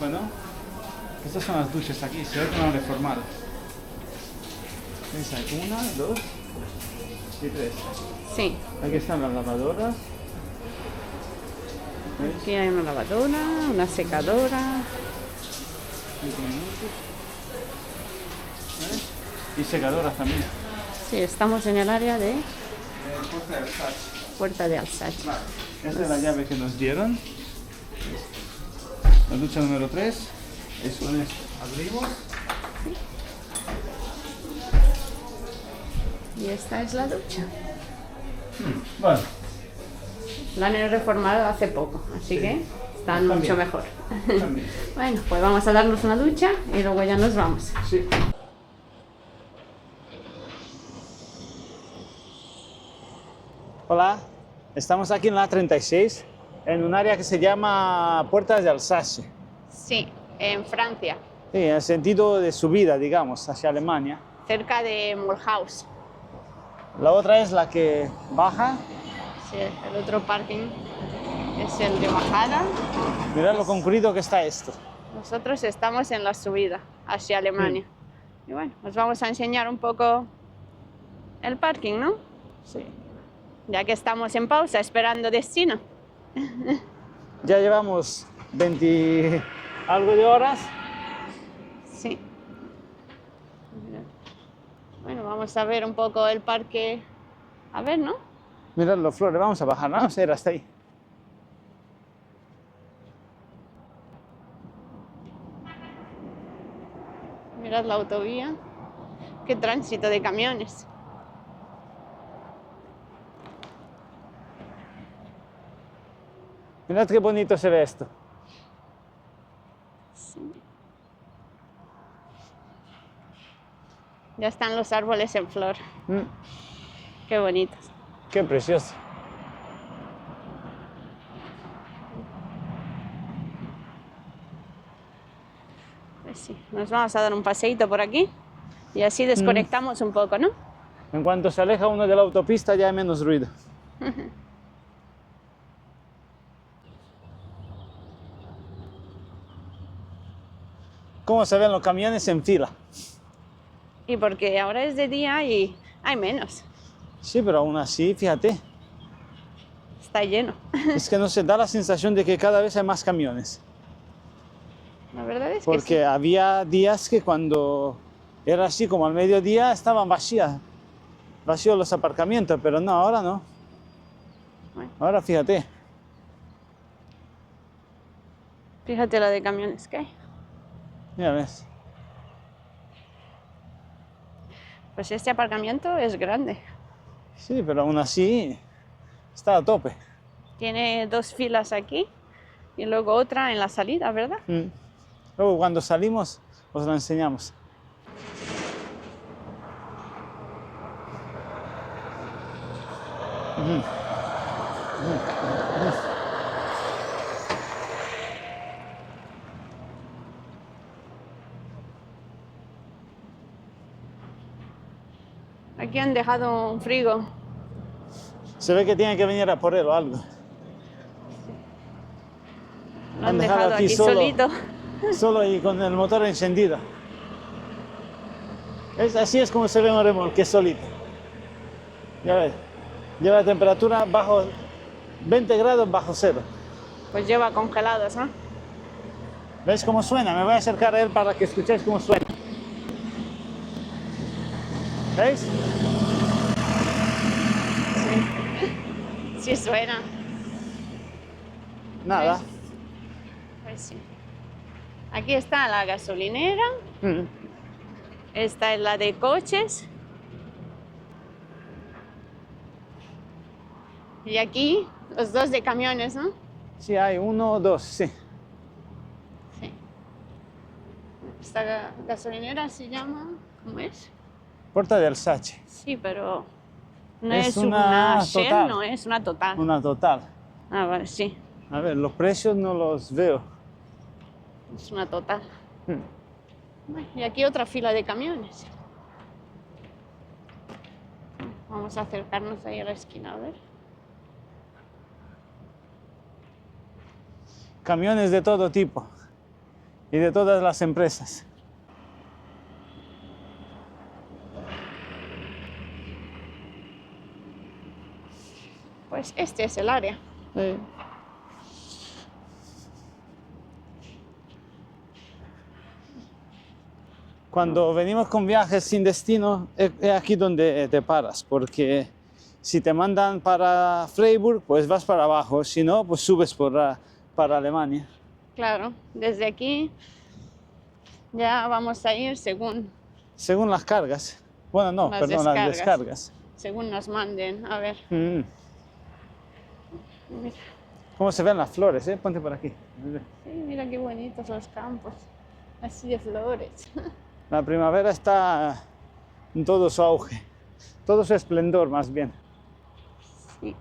Bueno, estas son las duchas aquí, se ve que no han reformado. ¿Veis? Hay una, dos y tres. Sí, Aquí están las lavadoras. ¿Veis? aquí hay una lavadora, una secadora. 5 minutos. ¿Veis? Y secadoras también. Sí, estamos en el área de Puerta del Sachi. Puerta de Alsace. Vale, esta es la llave que nos dieron. La ducha número 3. Eso es, abrimos. Y esta es la ducha. Bueno, La han reformado hace poco, así que están Están mucho bien. mejor. también. Bueno, pues vamos a darnos una ducha y luego ya nos vamos. Sí. Hola, estamos aquí en la 36, en un área que se llama Puertas de Alsace. Sí, en Francia, Sí, en el sentido de subida, digamos, hacia Alemania. cerca de Mulhouse. La otra es la que baja. Sí, el otro parking es el de bajada. Mirad lo concurrido que está esto. Nosotros estamos en la subida hacia Alemania. Y bueno, os vamos a enseñar un poco el parking, ¿no? Sí. Ya que estamos en pausa esperando destino. Ya llevamos 20 algo de horas. Sí. Bueno, vamos a ver un poco el parque. A ver, ¿no? Mirad los flores, vamos a bajar, vamos a ir hasta ahí. Mirad la autovía. Qué tránsito de camiones. Mirad qué bonito se ve esto. Ya están los árboles en flor. Mm, Qué bonitos. qué precioso. Pues sí, nos vamos a dar un paseíto por aquí y así desconectamos un poco, ¿no? En cuanto se aleja uno de la autopista ya hay menos ruido. ¿Cómo se ven los camiones en fila? Y porque ahora es de día y hay menos. Sí, pero aún así, fíjate, Está lleno. es que no se da la sensación de que cada vez hay más camiones. La verdad es que Porque sí. había días que cuando era así como al mediodía estaban vacíos los aparcamientos, pero no, ahora no. Bueno. Ahora fíjate. Fíjate la de camiones que hay. Ya ves. Pues este aparcamiento es grande. Sí, pero aún así está a tope. Tiene 2 filas aquí y luego otra en la salida, ¿verdad? Mm. Luego cuando salimos os lo enseñamos. Aquí han dejado un frigo. Se ve que tiene que venir a por él o algo. Lo han dejado aquí solo, solito. solo y con el motor encendido. Así es como se ve un remolque solito. Ya ves, lleva la temperatura bajo 20 grados bajo cero. Pues lleva congelados, ¿no? ¿Ves cómo suena? Me voy a acercar a él para que escuchéis cómo suena. ¿Veis? Sí suena. Nada. Pues sí. Aquí está la gasolinera. Mm. Esta es la de coches. Y aquí los dos de camiones, ¿no? Sí, hay uno, dos, sí. Sí. Esta gasolinera se llama... ¿Cómo es? Puerta de Alsace. Sí, pero no Es es una Shell, total. no es una total. Una total. Ah, vale, sí. A ver, los precios no los veo. Es una total. Mm. Y aquí otra fila de camiones. Vamos a acercarnos ahí a la esquina, a ver. Camiones de todo tipo. y de todas las empresas. Pues este es el área. Sí. Cuando venimos con viajes sin destino, es aquí donde te paras, porque si te mandan para Freiburg, pues vas para abajo, si no, pues subes para Alemania. Claro, desde aquí ya vamos a ir según Según las cargas. Bueno, no, las perdón, las descargas. según nos manden. A ver, Mm. mira, ¿Cómo se ven las flores, eh? Ponte por aquí. sí, mira qué bonitos los campos, así de flores. La primavera está en todo su auge, todo su esplendor más bien. Sí.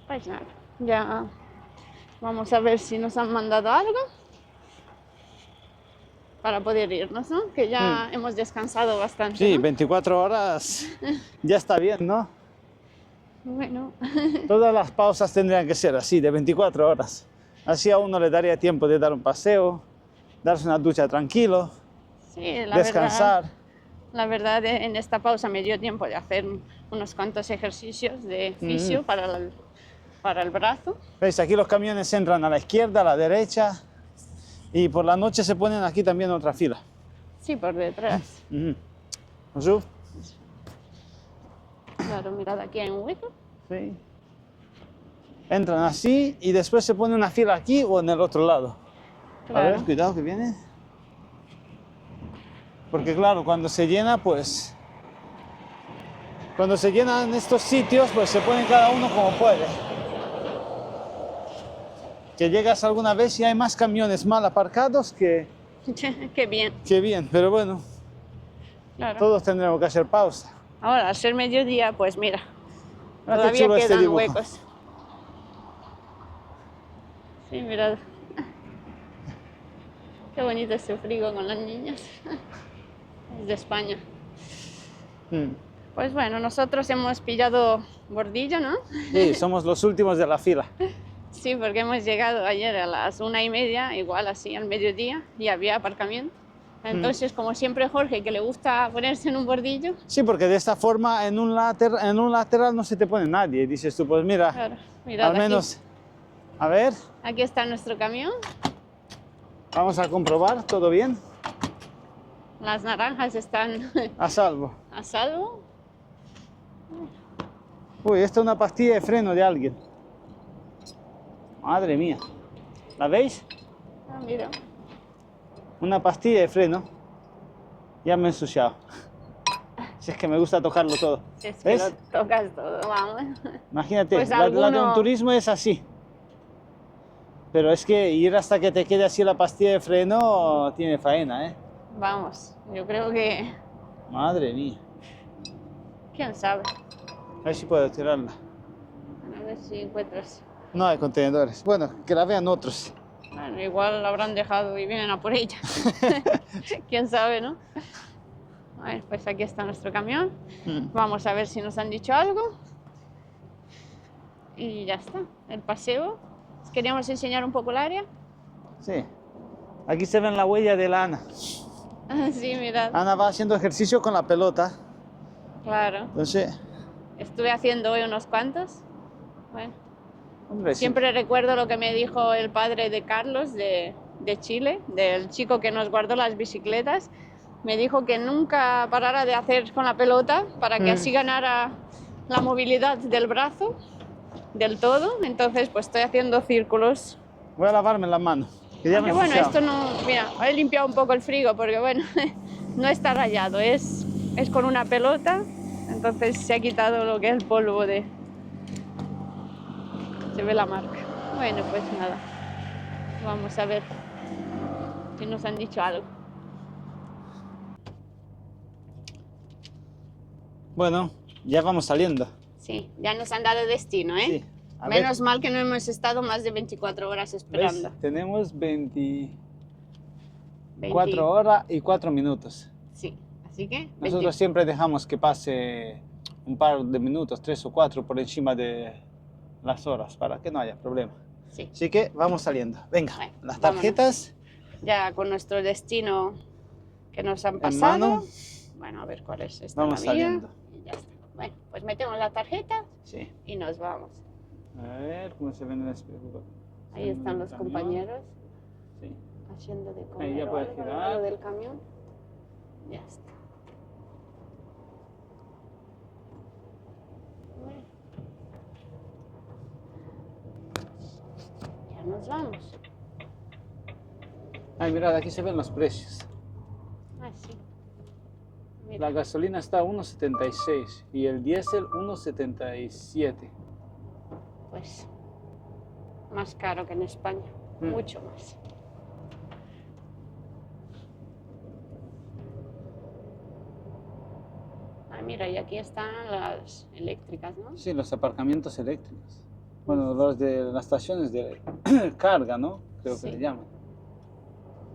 Pues nada, ya vamos a ver si nos han mandado algo para poder irnos, ¿no? Que ya hemos descansado bastante. Sí, ¿no? 24 horas ya está bien, ¿no? Bueno, Todas las pausas tendrían que ser así, de 24 horas. Así a uno le daría tiempo de dar un paseo, darse una ducha tranquilo, sí, la descansar. verdad. La verdad, en esta pausa me dio tiempo de hacer unos cuantos ejercicios de fisio para el brazo. ¿Veis? Aquí los camiones entran a la izquierda, a la derecha y por la noche se ponen aquí también en otra fila. Sí, por detrás. Bonjour. Claro, mirad, aquí hay un hueco. Sí. Entran así y después se pone una fila aquí o en el otro lado. A ver, Claro. cuidado que viene. Porque claro, cuando se llena, pues... Cuando se llenan estos sitios, pues se ponen cada uno como puede. Que llegas alguna vez y hay más camiones mal aparcados que Qué bien, bien, pero bueno, claro. todos tendremos que hacer pausa. Ahora, al ser mediodía, pues mira, Ah, qué todavía chulo este quedan dibujo. huecos. Sí, mirad. Qué bonito este frigo con las niñas. Es de España. Mm. Pues bueno, nosotros hemos pillado bordillo, ¿no? Sí, somos los últimos de la fila. Sí, porque hemos llegado ayer a las 1:30, igual así al mediodía, y había aparcamiento. Entonces, como siempre Jorge, que le gusta ponerse en un bordillo, Sí, porque de esta forma en un lateral no se te pone nadie. Dices tú, pues mira, claro, mirad al menos, a ver, aquí está nuestro camión. vamos a comprobar, ¿todo bien? Las naranjas están A salvo. a salvo. Uy, esta es una pastilla de freno de alguien. Madre mía. ¿La veis? Ah, mira. Una pastilla de freno. Ya me he ensuciado. Si es que me gusta tocarlo todo. Si es que ¿Ves? lo tocas todo, vamos. Imagínate, Pues la de un alguno- turismo es así. Pero es que ir hasta que te quede así la pastilla de freno tiene faena, ¿eh? Vamos, yo creo que, Madre mía. quién sabe. A ver si puedo tirarla. A ver si encuentras. No hay contenedores. Bueno, que la vean otros. Bueno, igual la habrán dejado y vienen a por ella. Quién sabe, ¿no? A ver, pues aquí está nuestro camión. Vamos a ver si nos han dicho algo. Y ya está, el paseo. ¿Os queríamos enseñar un poco el área? Sí. Aquí se ven la huella de la Ana. Sí, mirad. Ana va haciendo ejercicio con la pelota. Claro. Entonces, Estuve haciendo hoy unos cuantos. Bueno, hombre, sí. siempre recuerdo lo que me dijo el padre de Carlos de Chile, del chico que nos guardó las bicicletas. Me dijo que nunca parara de hacer con la pelota para que así ganara la movilidad del brazo del todo. Entonces, pues estoy haciendo círculos. Voy a lavarme las manos. Que ya me Aunque he bueno, ensuciado. esto no... Mira, he limpiado un poco el frigo porque bueno, no está rayado, es con una pelota. Entonces se ha quitado lo que es el polvo de... Se ve la marca. Bueno, pues nada. Vamos a ver si nos han dicho algo. Bueno, ya vamos saliendo. Sí, ya nos han dado destino, ¿eh? Sí. A ver, Menos mal que no hemos estado más de 24 horas ¿ves? esperando. Tenemos 24 20. horas y 4 minutos. Sí, así que... Nosotros siempre dejamos que pase un par de minutos, 3 o 4 por encima de las horas, para que no haya problema. Sí. Así que vamos saliendo. Venga, Bueno, las vámonos. tarjetas Ya con nuestro destino que nos han en pasado. mano. Bueno, a ver cuál es esta. Vamos la mía, saliendo. y ya está. Bueno, pues metemos la tarjeta Sí. y nos vamos. A ver cómo se ven las películas. Ahí están los compañeros Sí. haciendo de Ahí comer ya o puedes algo al girar. lado del camión. Ya está. Bueno. Ya nos vamos. Ay, mirad, aquí se ven los precios. Ah, sí. Mira, La gasolina está a 1,76 y el diésel 1,77. pues más caro que en España. Mucho más. Ah, mira, y aquí están las eléctricas, ¿no? Sí, los aparcamientos eléctricos. Bueno, los de las estaciones de carga, ¿no? Creo Sí. que le llaman.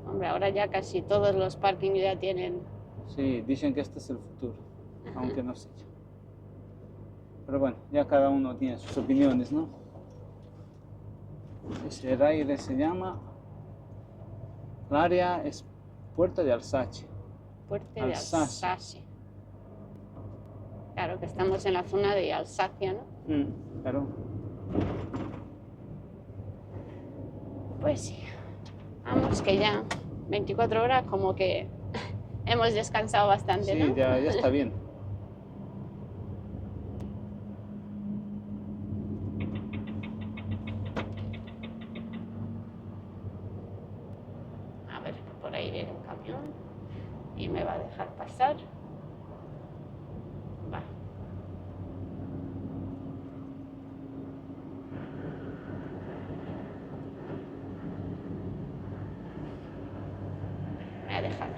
Hombre, ahora ya casi todos los parkings ya tienen. Sí, dicen que este es el futuro, aunque no sé yo. Pero bueno, ya cada uno tiene sus opiniones, ¿no? Ese aire se llama... El área es Puerta de Alsace. Puerta de Alsacia. Alsacia. Claro que estamos en la zona de Alsacia, ¿no? Claro. Pues sí. Vamos, que ya 24 horas como que hemos descansado bastante, Sí, ¿no? ya está bien. A ver, por ahí viene un camión y me va a dejar pasar. Va. Me ha dejado.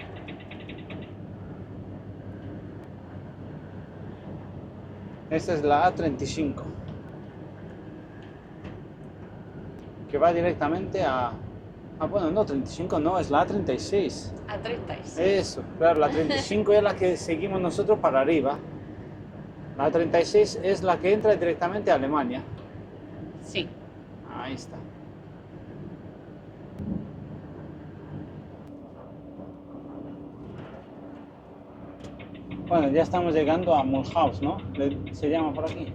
Esta es la A35. Que va directamente a... Ah, bueno, no, 35 no, es la A36. A 36. Eso, claro, la 35 es la que seguimos nosotros para arriba. La 36 es la que entra directamente a Alemania. Sí. Ahí está. Bueno, ya estamos llegando a Mulhouse, ¿no? Se llama por aquí.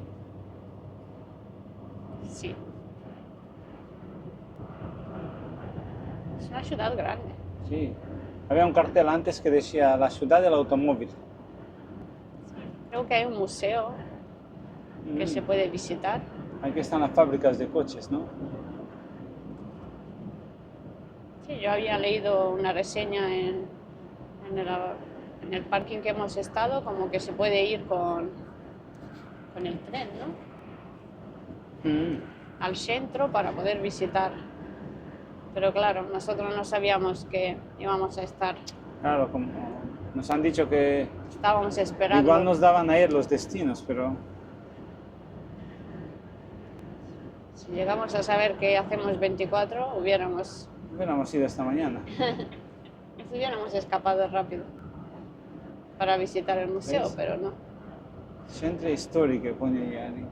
Sí. Es una ciudad grande. Sí. Había un cartel antes que decía la ciudad del automóvil. Creo que hay un museo que se puede visitar. Aquí están las fábricas de coches, ¿no? Sí, yo había leído una reseña en el parking que hemos estado, como que se puede ir con el tren, ¿no? Al centro para poder visitar. Pero claro, nosotros no sabíamos que íbamos a estar. Claro, como nos han dicho que Estábamos esperando. igual nos daban a ir los destinos, pero... Si llegamos a saber que hacemos 24, hubiéramos ido esta mañana. nos hubiéramos escapado rápido para visitar el museo, ¿Ves? pero no. Centro histórico pone ahí.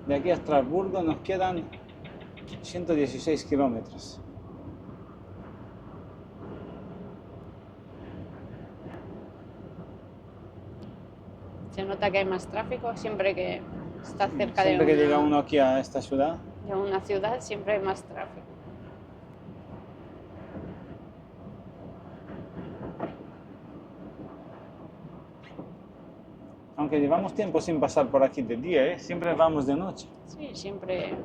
De aquí a Estrasburgo nos quedan 116 kilómetros. Se nota que hay más tráfico siempre que está cerca Siempre de que llega uno aquí a esta ciudad. una ciudad, siempre hay más tráfico. Aunque llevamos tiempo sin pasar por aquí de día, ¿eh? Siempre vamos de noche. Sí, siempre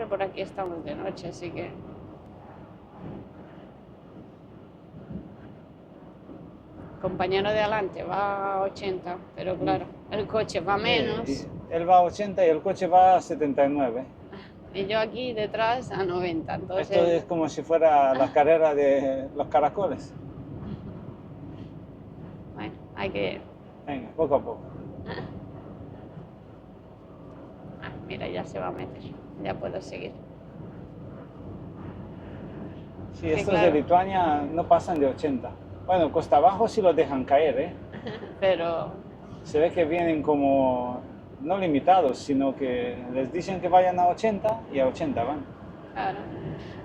por aquí estamos de noche, así que compañero de adelante va a 80, pero claro, el coche va menos Él va a 80 y el coche va a 79. y yo aquí detrás a 90, entonces Esto es como si fuera la carrera de los caracoles. bueno, hay que... Venga, poco a poco. mira, ya se va a meter, ya puedo seguir. Sí, estos claro. de Lituania no pasan de 80. Bueno, costa abajo sí los dejan caer, ¿eh? Pero se ve que vienen como, no limitados, sino que les dicen que vayan a 80 y a 80 van. Claro.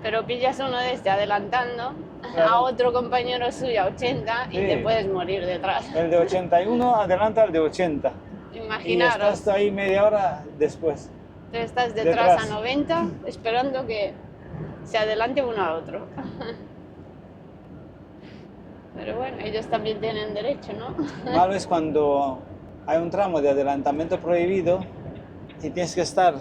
Pero pillas uno de este adelantando Claro. a otro compañero suyo a 80 y Sí. te puedes morir detrás. El de 81 adelanta al de 80. Imaginaros, Y estás ahí media hora después. tú estás detrás detrás. a 90 esperando que se adelante uno a otro. Pero bueno, ellos también tienen derecho, ¿no? Malo es cuando hay un tramo de adelantamiento prohibido y tienes que estar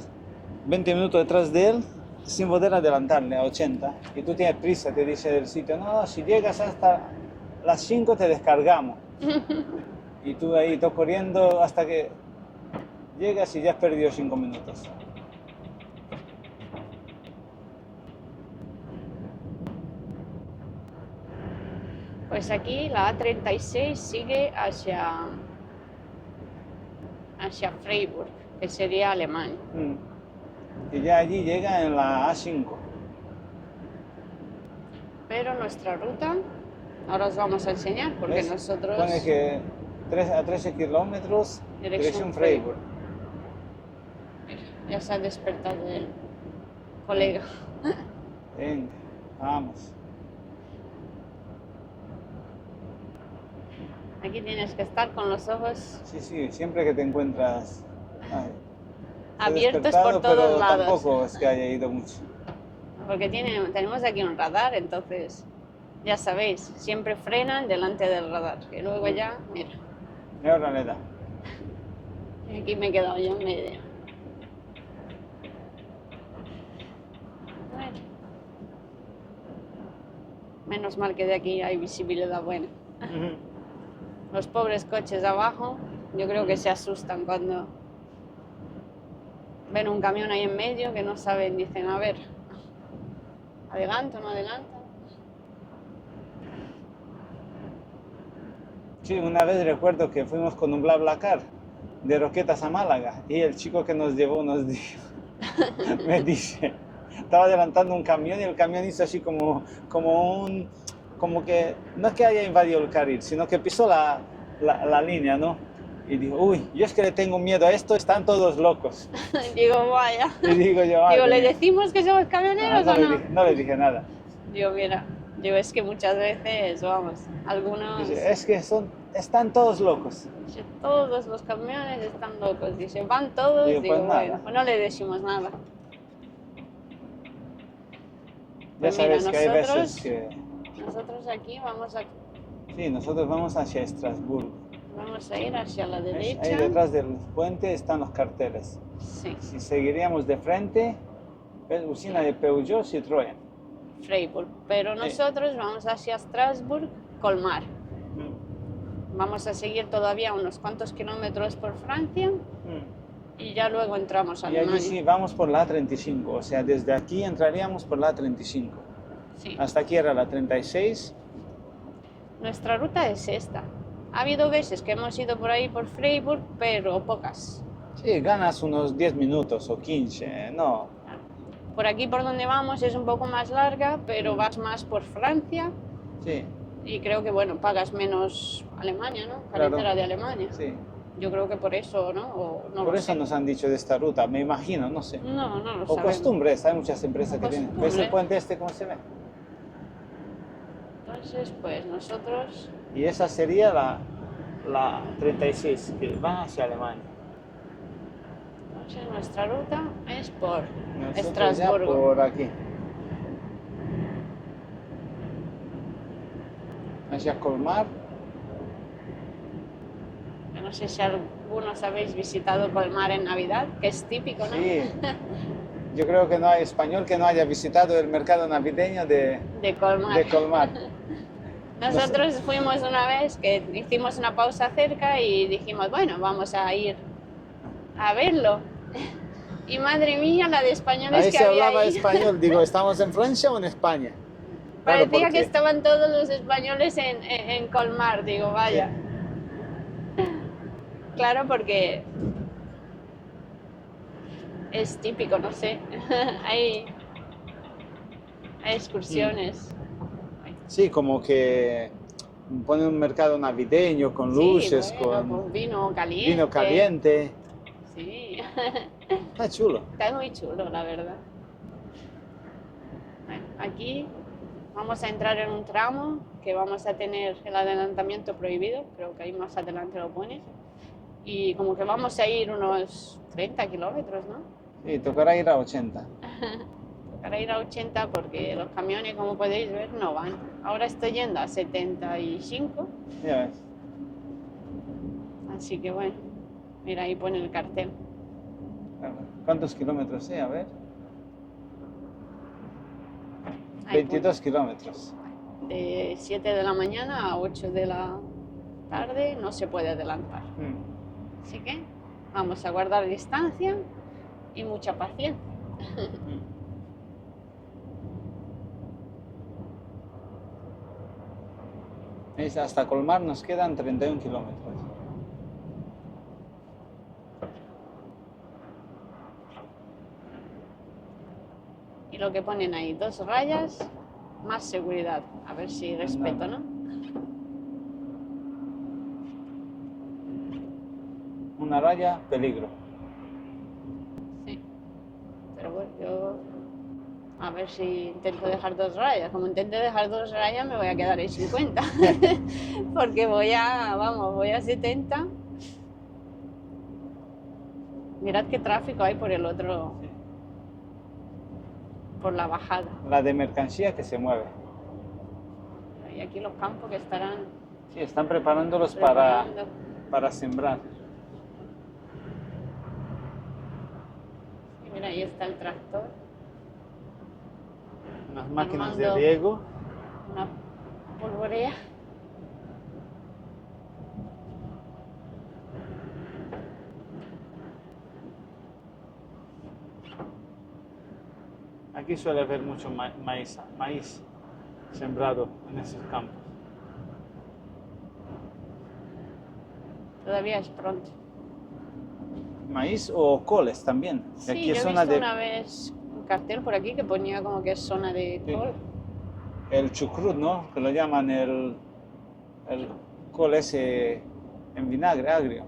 20 minutos detrás de él sin poder adelantarle a 80. Y tú tienes prisa, te dice del sitio, no, si llegas hasta las 5 te descargamos. Y tú ahí todo corriendo hasta que llegas y ya has perdido 5 minutos. Pues aquí la A36 sigue hacia Freiburg, que sería Alemania. Y ya allí llega en la A5. Pero nuestra ruta, ahora os vamos a enseñar, porque ¿Ves? nosotros... Pone que a 13 kilómetros, dirección Freiburg. Ya se ha despertado el colega. Venga, vamos. Aquí tienes que estar con los ojos Sí, sí, siempre que te encuentras abiertos despertado, por todos pero lados. Tampoco es que haya ido mucho. Porque tenemos aquí un radar, entonces ya sabéis, siempre frenan delante del radar. Y luego ya, mira, Y ahora le da. aquí me he quedado yo en medio. Bueno. Menos mal que de aquí hay visibilidad buena. Los pobres coches de abajo, yo creo que se asustan cuando ven un camión ahí en medio que no saben, dicen, a ver, ¿adelanto, no adelanto? Sí, una vez recuerdo que fuimos con un BlaBlaCar de Roquetas a Málaga y el chico que nos llevó nos dijo, me dice, estaba adelantando un camión y el camión hizo así como que, no es que haya invadido el carril, sino que pisó la línea, ¿no? Y digo, uy, yo es que le tengo miedo a esto, están todos locos. Digo, vaya. Y digo yo, Digo, madre ¿le mía. decimos que somos camioneros o no? No le dije nada. Digo, mira, es que muchas veces, vamos, algunos... Dice, es que están todos locos. Dice, todos los camiones están locos. Dice, van todos. Digo, Digo, pues nada. bueno, pues no le decimos nada. Ya Pues mira, sabes que hay nosotros- veces que... Nosotros aquí vamos a Sí, nosotros vamos hacia Estrasburgo. Vamos a ir hacia la ¿Ves? derecha. Ahí detrás del puente están los carteles. Sí, Si seguiríamos de frente, ves usina de Peugeot, Citroën. Freiburg. Pero nosotros vamos hacia Strasbourg, Colmar. Mm, Vamos a seguir todavía unos cuantos kilómetros por Francia mm. y ya luego entramos a Y allí Alemania. sí vamos por la A35, o sea, desde aquí entraríamos por la A35. Sí. Hasta aquí era la 36. Nuestra ruta es esta. Ha habido veces que hemos ido por ahí por Freiburg, pero pocas. Sí, ganas unos 10 minutos o 15, no. Por aquí por donde vamos es un poco más larga, pero vas más por Francia Sí, y creo que, bueno, pagas menos Alemania, ¿no? Claro. Carretera de Alemania. sí. Yo creo que por eso, ¿no? O no Por lo eso sé. nos han dicho de esta ruta, me imagino, no sé. No lo O sabemos. costumbres, hay muchas empresas que tienen. ¿Ves el Costumbres. puente este cómo se ve? Entonces, pues nosotros... Y esa sería la 36, que va hacia Alemania. Entonces, nuestra ruta es por Nosotros ya Estrasburgo. por aquí. Hacia Colmar. Yo no sé si algunos habéis visitado Colmar en Navidad, que es típico, ¿no? Sí. Yo creo que no hay español que no haya visitado el mercado navideño de De Colmar. Colmar. Nosotros fuimos una vez que hicimos una pausa cerca y dijimos, bueno, vamos a ir a verlo. Y madre mía, la de españoles Ahí que se había hablaba ahí. español. Digo, ¿estamos en Francia o en España? Claro, Parecía porque- que estaban todos los españoles en Colmar, digo, vaya. Claro, porque es típico, no sé. hay excursiones. Sí, como que Pone un mercado navideño con Sí, luces, bueno, con con vino caliente. vino caliente. Sí, Está chulo. está muy chulo, la verdad. Bueno, aquí vamos a entrar en un tramo que vamos a tener el adelantamiento prohibido, creo que ahí más adelante lo pone. Y como que vamos a ir unos 30 kilómetros, ¿no? Sí, tocará ir a 80. Para ir a 80 porque los camiones, como podéis ver, no van. Ahora estoy yendo a 75, Ya ves. así que bueno, mira, ahí pone el cartel. ¿Cuántos kilómetros? A ver. Ahí 22 kilómetros. pone. De 7 de la mañana a 8 de la tarde no se puede adelantar. Así que vamos a guardar distancia y mucha paciencia. Hasta Colmar nos quedan 31 kilómetros. Y lo que ponen ahí, 2 rayas, más seguridad. A ver si respeto, ¿no? Una raya, peligro. Sí. Pero bueno, yo a ver si intento dejar 2 rayas. Como intente dejar 2 rayas me voy a quedar en 50. Porque voy a 70. Mirad qué tráfico hay por el otro, por la bajada. La de mercancía que se mueve. Y aquí los campos que estarán Sí, están preparándolos preparando. para sembrar. Y mira, ahí está el tractor. Unas máquinas de Armando. riego. Una polvorea. Aquí suele haber mucho maíz sembrado en esos campos. Todavía es pronto. Maíz o coles también. Sí, Aquí yo es he zona visto de una vez un cartel por aquí que ponía como que es zona de Sí. col. el chucrut, ¿no? Que lo llaman el col ese en vinagre agrio.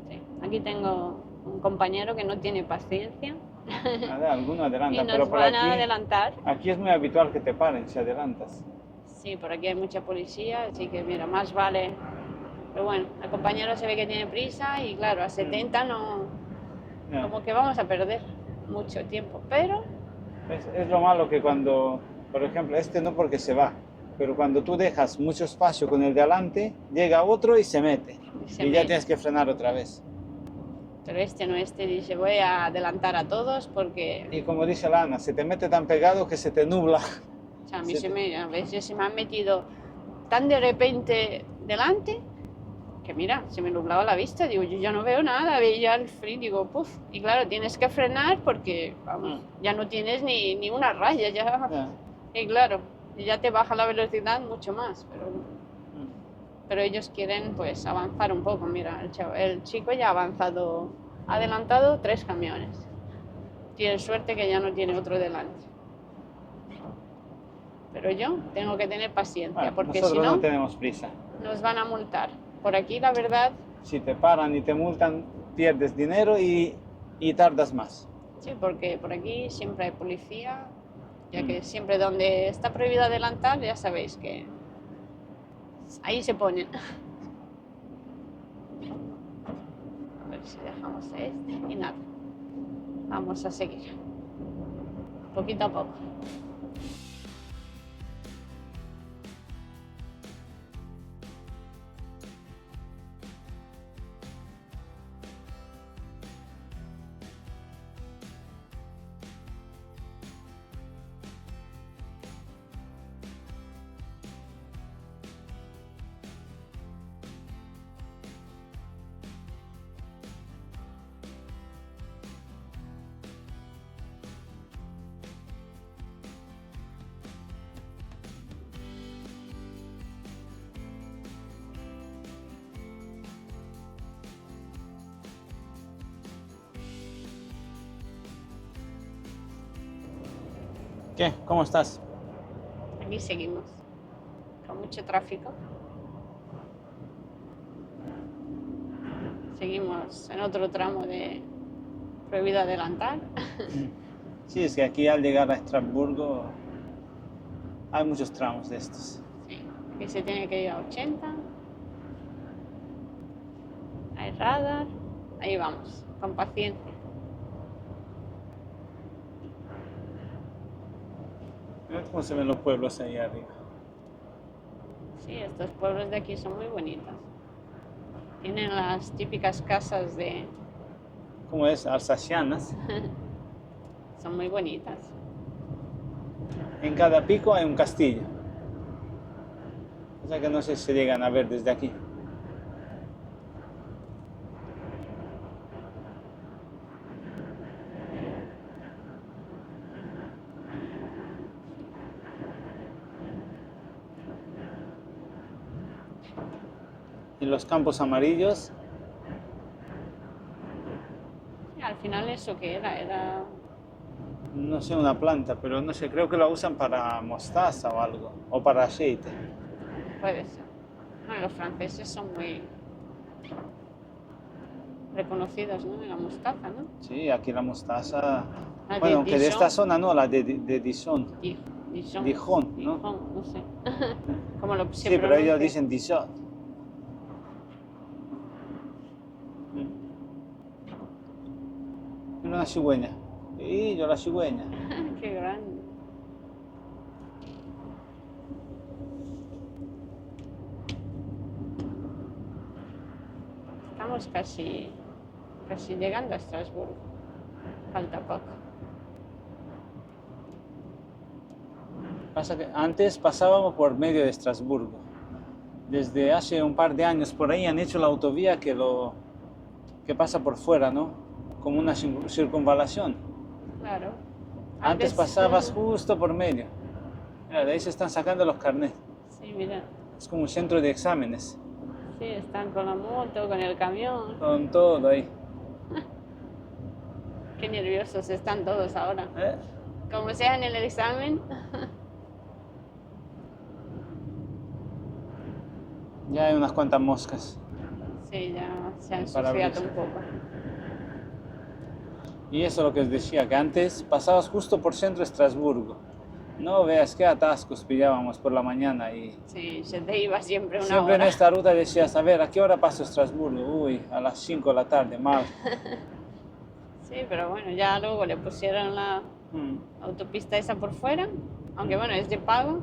Sí. Aquí tengo un compañero que no tiene paciencia Nada, alguno y adelanta, nos pero por van a aquí, adelantar. aquí es muy habitual que te paren si adelantas. Sí, por aquí hay mucha policía, así que mira, más vale. Pero bueno, el compañero se ve que tiene prisa y claro, a 70 no, Ya. como que vamos a perder mucho tiempo. Pero Es lo malo que cuando, por ejemplo, este no porque se va, pero cuando tú dejas mucho espacio con el de adelante, llega otro y se mete. Y ya tienes que frenar otra vez. Pero este dice, voy a adelantar a todos porque Y como dice la Ana, se te mete tan pegado que se te nubla. o sea, a mí Se te- a veces se me han metido tan de repente delante que mira, se me nublaba la vista, digo, yo ya no veo nada, veía el frío, digo, puf, y claro, tienes que frenar porque, vamos, ya no tienes ni una raya, ya, Ya. y claro, ya te baja la velocidad mucho más, pero ellos quieren, pues, avanzar un poco, mira, el chico ya ha avanzado, ha adelantado 3 camiones, tiene suerte que ya no tiene otro delante, pero yo tengo que tener paciencia, Bueno, porque si nosotros no, no tenemos prisa. nos van a multar. Por aquí, la verdad, Si te paran y te multan, pierdes dinero y tardas más. sí, porque por aquí siempre hay policía, ya que siempre donde está prohibido adelantar, ya sabéis que ahí se ponen. A ver si dejamos este y nada. Vamos a seguir, poquito a poco. ¿Qué? ¿Cómo estás? Aquí seguimos, con mucho tráfico. seguimos en otro tramo de prohibido adelantar. Sí, es que aquí al llegar a Estrasburgo hay muchos tramos de estos. Sí, aquí se tiene que ir a 80. Hay radar. Ahí vamos, con paciencia. Mira cómo se ven los pueblos ahí arriba. Sí, estos pueblos de aquí son muy bonitos. Tienen las típicas casas de... ¿Cómo es? Alsacianas. Son muy bonitas. En cada pico hay un castillo. O sea que no sé si se llegan a ver desde aquí. Y los campos amarillos, Y al final, ¿eso qué era? Era... no sé, una planta, pero no sé, creo que la usan para mostaza o algo, o para aceite. Puede ser. Bueno, los franceses son muy reconocidos, ¿no? En la mostaza, ¿no? Sí, aquí la mostaza, La de bueno, aunque de Dijon. esta zona no, la de Dijon. Dijon. Dijon, ¿no? Dijon, no sé. Como lo Sí, se pero ellos pronuncia. dicen Dijon. Mira una cigüeña. Y yo la cigüeña. Qué grande. Estamos casi llegando a Estrasburgo. Falta poco. Pasa que antes pasábamos por medio de Estrasburgo. Desde hace un par de años por ahí han hecho la autovía que pasa por fuera, ¿no? Como una circunvalación. Claro. Antes pasabas justo por medio. Mira, de ahí se están sacando los carnets. Sí, mira. Es como un centro de exámenes. Sí, están con la moto, con el camión. Con todo ahí. Qué nerviosos están todos ahora. ¿Eh? Como sea en el examen. Ya hay unas cuantas moscas. Sí, ya se han Para ensuciado abrirse. un poco. Y eso es lo que os decía, que antes pasabas justo por centro de Estrasburgo. No veas qué atascos pillábamos por la mañana y Sí, se te iba siempre una siempre en hora. esta ruta decías, a ver, ¿a qué hora paso Estrasburgo? Uy, a las 5 de la tarde, mal. Sí, pero bueno, ya luego le pusieron la Mm. autopista esa por fuera. Aunque bueno, es de pago.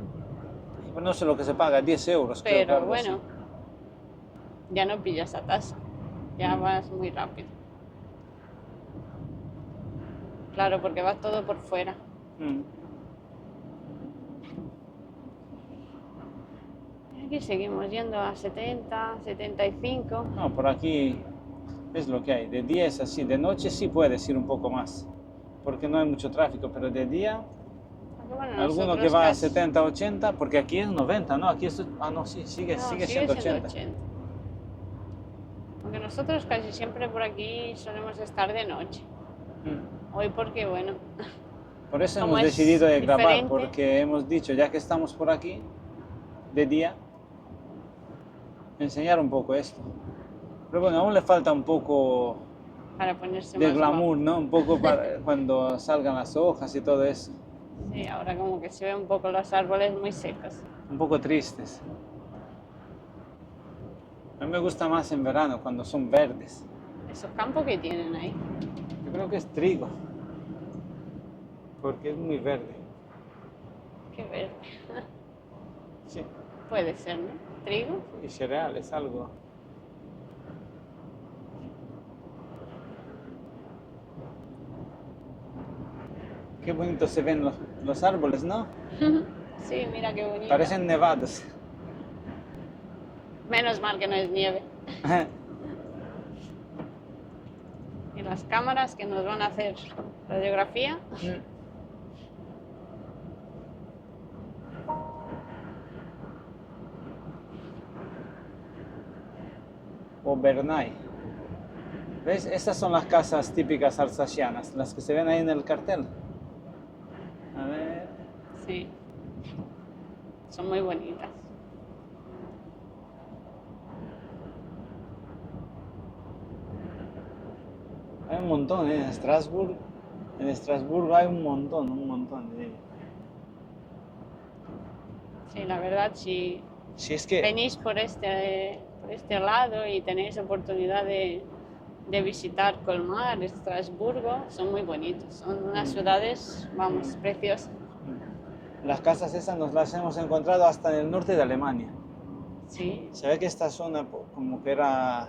No sé lo que se paga, 10 euros creo que Pero algo así. bueno, ya no pillas atasco. Ya vas muy rápido. Claro, porque va todo por fuera. Mm. Aquí seguimos yendo a 70, 75. No, por aquí es lo que hay. De 10 así, de noche sí puedes ir un poco más, porque no hay mucho tráfico, pero de día, Aunque bueno, alguno que nosotros va a casi- 70, 80, porque aquí es 90, ¿no? Aquí esto, ah, no, sí, sigue, No, sigue sigue siendo siendo 80. 80. Aunque nosotros casi siempre por aquí solemos estar de noche. Mm. Hoy porque, bueno, Por eso Como hemos es decidido de grabar, diferente. porque hemos dicho, ya que estamos por aquí, de día, enseñar un poco esto. Pero bueno, aún le falta un poco para ponerse de más glamour, guapo. ¿no? Un poco para cuando salgan las hojas y todo eso. Sí, ahora como que se ven un poco los árboles muy secos. Un poco tristes. A mí me gusta más en verano, cuando son verdes. Esos campos que tienen ahí. Yo creo que es trigo, porque es muy verde. Qué verde. Sí, Puede ser, ¿no? Trigo. y cereales, algo. Qué bonito se ven los árboles, ¿no? Sí, mira qué bonito. Parecen nevados. Menos mal que no es nieve. Y las cámaras que nos van a hacer radiografía. O Bernay. ¿Ves? Estas son las casas típicas alsacianas, las que se ven ahí en el cartel. A ver. Sí. Son muy bonitas. Hay un montón, ¿eh? En Estrasburgo hay un montón de ellos. Sí, la verdad, si Si es que, venís por este lado y tenéis oportunidad de visitar Colmar, Estrasburgo, son muy bonitos. Son unas ciudades, vamos, preciosas. las casas esas nos las hemos encontrado hasta en el norte de Alemania. Sí, Se ve que esta zona como que era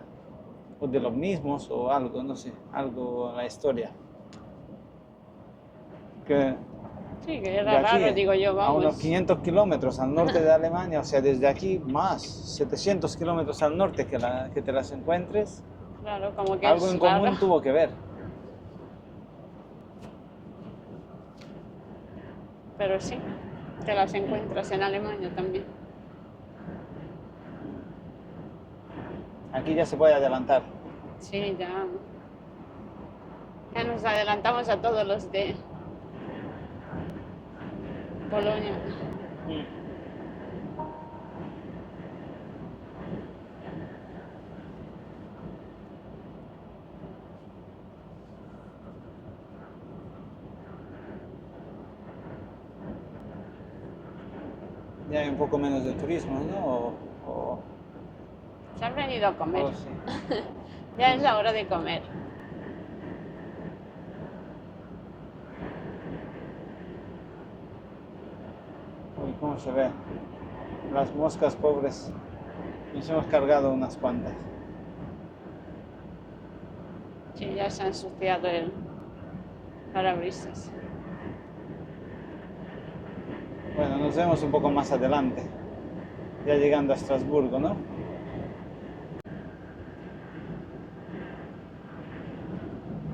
o de los mismos o algo, no sé, algo en la historia. Que sí, que de era aquí raro, digo yo, a unos vamos. 500 kilómetros al norte de Alemania, o sea, desde aquí más 700 kilómetros al norte que te las encuentres, Claro, como que algo es en raro. común tuvo que ver. Pero sí, te las encuentras en Alemania también. Aquí ya se puede adelantar. Sí, ya nos adelantamos a todos los de Polonia. Ya hay un poco menos de turismo, ¿no? Se han venido a comer. Sí. Ya es la hora de comer. Uy, ¿cómo se ve? Las moscas pobres. Nos hemos cargado unas cuantas. Sí, ya se ha ensuciado el parabrisas. Bueno, nos vemos un poco más adelante. Ya llegando a Estrasburgo, ¿no?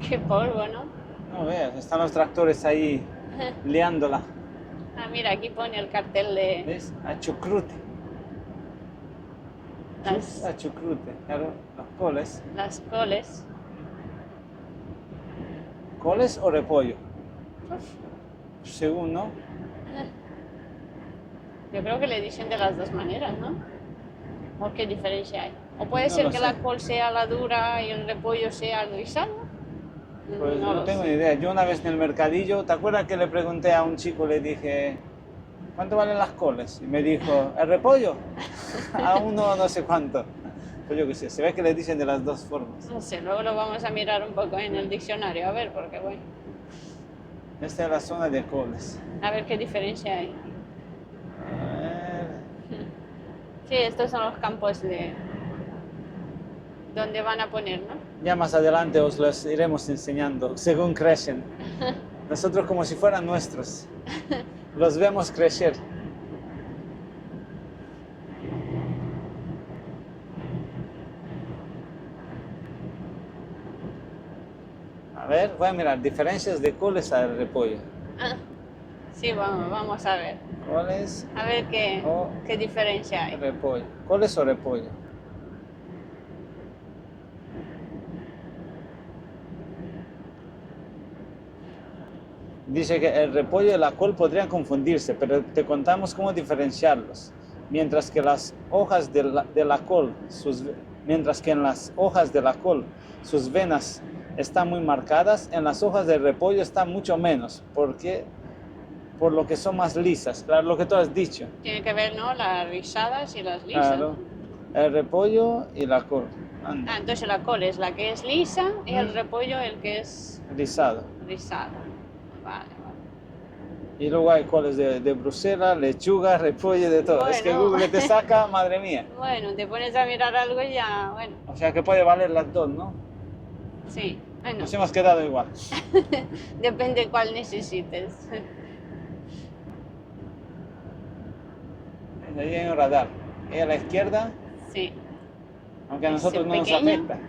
Qué polvo, ¿no? No veas, están los tractores ahí liándola. Ah, mira, aquí pone el cartel de ¿Ves? A chucrute. las, A chucrute. Claro, los coles. las coles. ¿Coles o repollo? Según, ¿no? Yo creo que le dicen de las dos maneras, ¿no? ¿O qué diferencia hay? ¿O puede No ser lo que sé. la col sea la dura y el repollo sea el guisado? Pues No no lo tengo sé. ni idea. Yo una vez en el mercadillo, ¿te acuerdas que le pregunté a un chico, le dije, ¿cuánto valen las coles? Y me dijo, ¿el repollo? A uno no sé cuánto. Pues yo qué sé, se ve que le dicen de las dos formas. No sé, luego lo vamos a mirar un poco en el diccionario, a ver, porque bueno, Esta es la zona de coles. a ver qué diferencia hay. A ver. Sí, estos son los campos de donde van a poner, ¿no? Ya más adelante os los iremos enseñando según crecen. Nosotros como si fueran nuestros. Los vemos crecer. A ver, voy a mirar diferencias de coles al repollo. Ah, sí, vamos a ver. Coles A ver o qué diferencia hay. repollo. Coles o repollo. Dice que el repollo y la col podrían confundirse, pero te contamos cómo diferenciarlos. Mientras que las hojas de la col, mientras que en las hojas de la col sus venas están muy marcadas, en las hojas del repollo están mucho menos, porque por lo que son más lisas, claro, lo que tú has dicho. Tiene que ver, ¿no? Las rizadas y las lisas. Claro, el repollo y la col. Anda, Ah, entonces la col es la que es lisa y el repollo el que es rizado. rizado. Vale, vale. Y luego hay coles de Bruselas, lechuga, repollo, de todo. Es que Bueno. Google te saca, madre mía. Bueno, te pones a mirar algo y ya, bueno, O sea que puede valer las dos, ¿no? sí. Bueno, Nos hemos quedado igual. depende cuál necesites. Ahí hay un radar. Y a la izquierda, Sí, aunque a Ese nosotros no nos pequeño. afecta.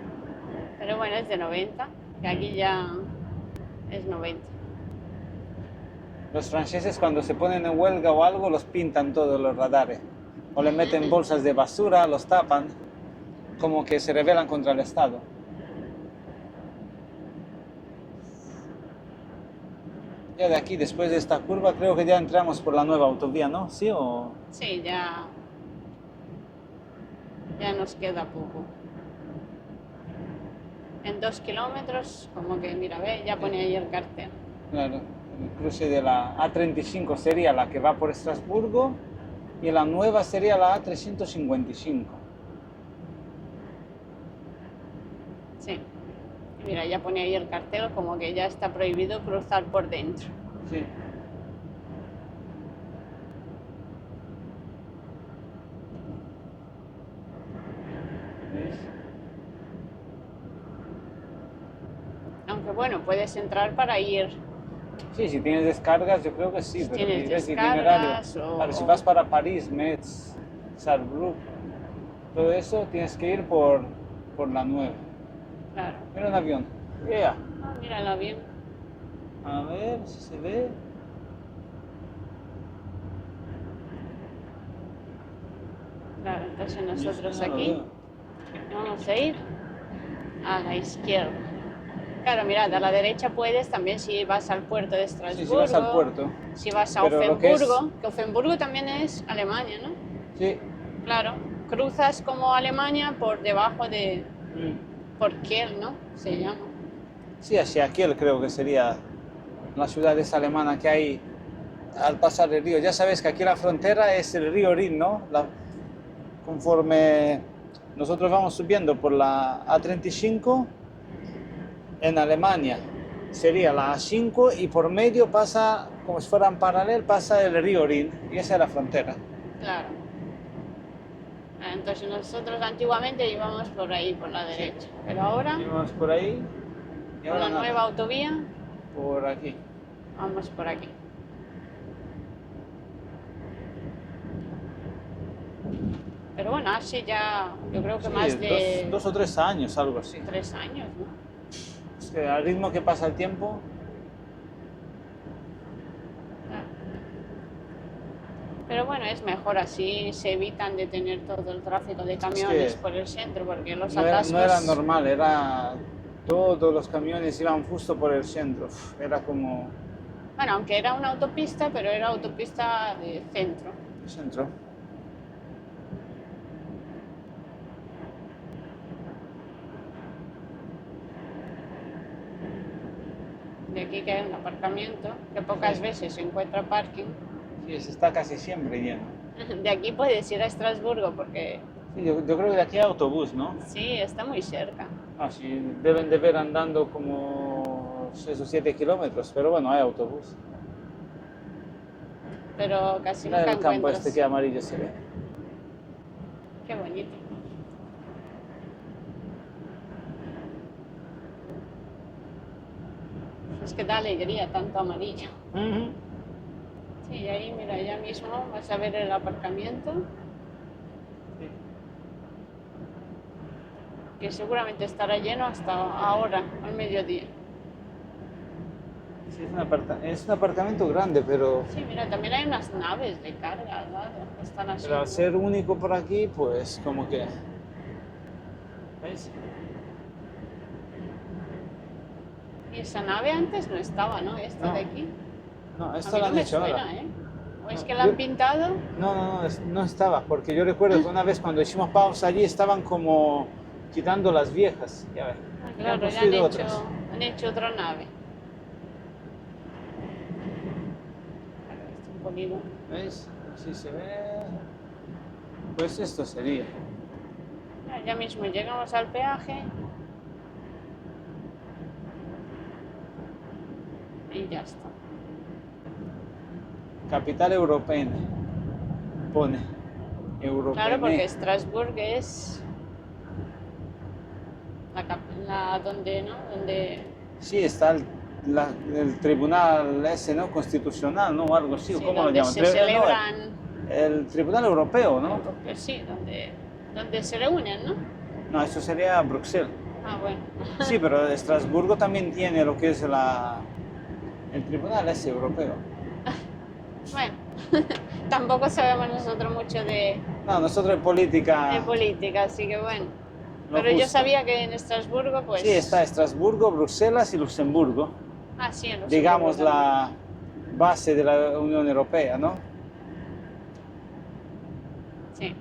pero bueno, es de 90, que aquí ya es 90. Los franceses cuando se ponen en huelga o algo, los pintan todos los radares. O le meten bolsas de basura, los tapan, como que se rebelan contra el Estado. Ya de aquí, después de esta curva, creo que ya entramos por la nueva autovía, ¿no? ¿Sí o...? Sí, ya nos queda poco. En 2 kilómetros, como que, mira, ve, ya pone ahí el cartel. Claro, el cruce de la A35 sería la que va por Estrasburgo y la nueva sería la A355. Sí. Y mira, ya pone ahí el cartel como que ya está prohibido cruzar por dentro. Sí. ¿Ves? Aunque bueno, puedes entrar para ir. Sí, si tienes descargas, yo creo que sí, Si pero tienes ves descargas o- Claro, si vas para París, Metz, Saarbrück, todo eso, tienes que ir por la 9. Claro. Mira un avión. Yeah. Ah, míralo bien. A ver si se ve. Claro, entonces Yo nosotros no lo aquí veo. vamos a ir a la izquierda. Claro, mirad, a la derecha puedes también si vas al puerto de Estrasburgo. Sí, si vas al puerto. Si vas a Pero lo que Offenburgo, que Offenburgo también es Alemania, ¿no? Sí. Claro, cruzas como Alemania por debajo de, por Kiel, ¿no? Se llama. Sí, hacia Kiel creo que sería la ciudad esa alemana que hay al pasar el río. Ya sabes que aquí la frontera es el río Rin, ¿no? Conforme nosotros vamos subiendo por la A35, en Alemania sería la A5 y por medio pasa, como si fueran paralel, pasa el río Rin y esa es la frontera. Claro. Entonces nosotros antiguamente íbamos por ahí, por la derecha. Pero ahora, Íbamos por ahí y con ahora la nada, nueva autovía, por aquí. vamos por aquí. Pero bueno, hace ya, yo creo que Sí, más de dos o 3 años, algo así. 3 años, ¿no? Es que al ritmo que pasa el tiempo, Pero bueno, es mejor así, se evitan de tener todo el tráfico de camiones por el centro, porque los atascos... no era normal, era todos los camiones iban justo por el centro. Era como Bueno, aunque era una autopista, pero era autopista de centro. el centro. De aquí que hay un aparcamiento, que pocas veces se encuentra parking. Sí, está casi siempre lleno. De aquí puedes ir a Estrasburgo, porque Sí, yo creo que de aquí hay autobús, ¿no? sí, está muy cerca. Ah, sí, deben de ver andando como 6 o 7 kilómetros, pero bueno, hay autobús. Pero casi Mira nunca el campo encuentras. este que amarillo se ve. Qué bonito. Es que da alegría tanto amarillo. Sí, y ahí, mira, ya mismo vas a ver el aparcamiento, Sí. que seguramente estará lleno hasta ahora, al mediodía. Sí, es un apartamento grande, pero Sí, mira, también hay unas naves de carga al lado, que están así. al ser único por aquí, pues como que... ¿Veis? Y esa nave antes no estaba, ¿no? Esta No. de aquí. No, A esto mí lo no han me hecho suena, ahora. ¿eh? ¿O es No, que la han pintado? No, no estaba, porque yo recuerdo que una vez cuando hicimos pausa allí estaban como quitando las viejas. Ya ves. Ah, Y han claro, ya construido otras. han hecho otra nave. Este es un polígono. ¿Veis? Así se ve. Pues esto sería. Ya mismo llegamos al peaje. Y ya está. Capital europea. Pone. Europea. Claro, porque Estrasburgo es donde, ¿no? Donde Sí, está el tribunal ese, ¿no? Constitucional, ¿no? O algo así, sí, ¿cómo lo donde llaman? se celebran, El tribunal europeo, ¿no? sí, donde se reúnen, ¿no? No, eso sería Bruselas. Ah, bueno. Sí, pero Estrasburgo también tiene lo que es el tribunal ese europeo. Bueno, tampoco sabemos nosotros mucho de No, nosotros en política... política, así que bueno. lo Pero yo justo. sabía que en Estrasburgo, pues... Sí, está Estrasburgo, Bruselas y Luxemburgo. Ah, sí, en Luxemburgo Digamos también. la base de la Unión Europea, ¿no? Sí.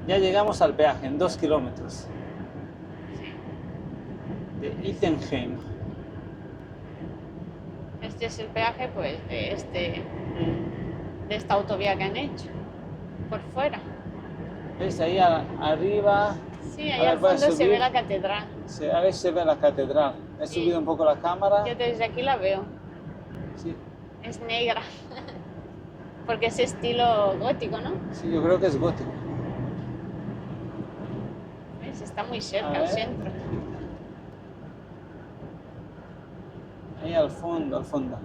Ya llegamos al peaje en 2 kilómetros. de Ittenheim. Este es el peaje pues de esta autovía que han hecho, por fuera. ¿Ves ahí arriba? Sí, A ahí ver, al voy a fondo se ve subir. la catedral. A ver si se ve la catedral. He Sí. subido un poco la cámara. Yo desde aquí la veo. Sí, Es negra. Porque es estilo gótico, ¿no? sí, yo creo que es gótico. ¿Ves? Está muy A cerca ver. al centro. Ahí al fondo, al fondo.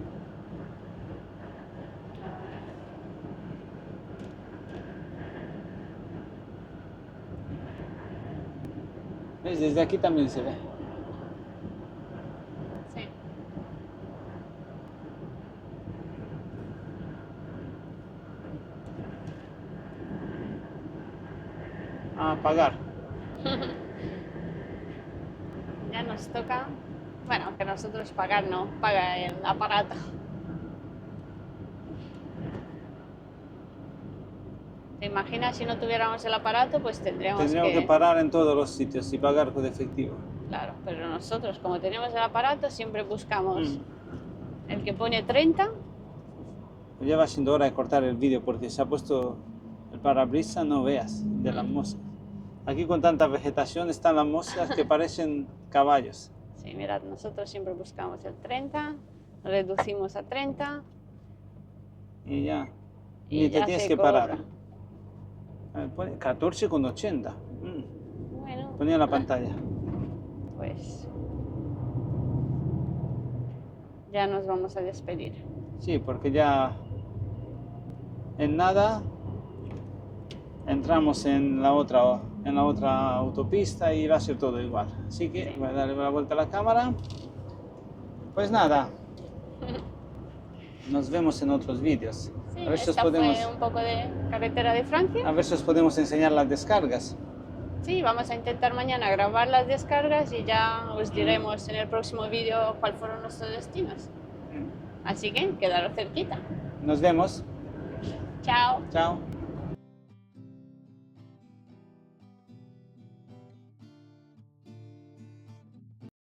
¿Ves? Desde aquí también se ve. Sí. A pagar. Ya nos toca, bueno, que nosotros pagar no, paga el aparato. ¿Te imaginas si no tuviéramos el aparato? Pues tendríamos que parar en todos los sitios y pagar con efectivo. Claro, pero nosotros como tenemos el aparato siempre buscamos Mm. el que pone 30. Pues ya va siendo hora de cortar el vídeo porque se ha puesto el parabrisas, no veas, de las moscas. Aquí con tanta vegetación están las moscas que parecen caballos. Sí, mirad, nosotros siempre buscamos el 30, reducimos a 30 Y ya. y Ni te ya tienes se que cobra. parar. A ver, pone 14,80. Bueno, Ponía en la pantalla. pues ya nos vamos a despedir. Sí, porque ya en nada entramos en la otra autopista y va a ser todo igual. Así que Sí. voy a darle la vuelta a la cámara. Pues nada, nos vemos en otros vídeos. Sí, A ver si os esta podemos, fue un poco de carretera de Francia. a ver si os podemos enseñar las descargas. Sí, vamos a intentar mañana grabar las descargas y ya os diremos en el próximo vídeo cuáles fueron nuestros destinos. Así que quedaros cerquita. Nos vemos. Chao. Chao.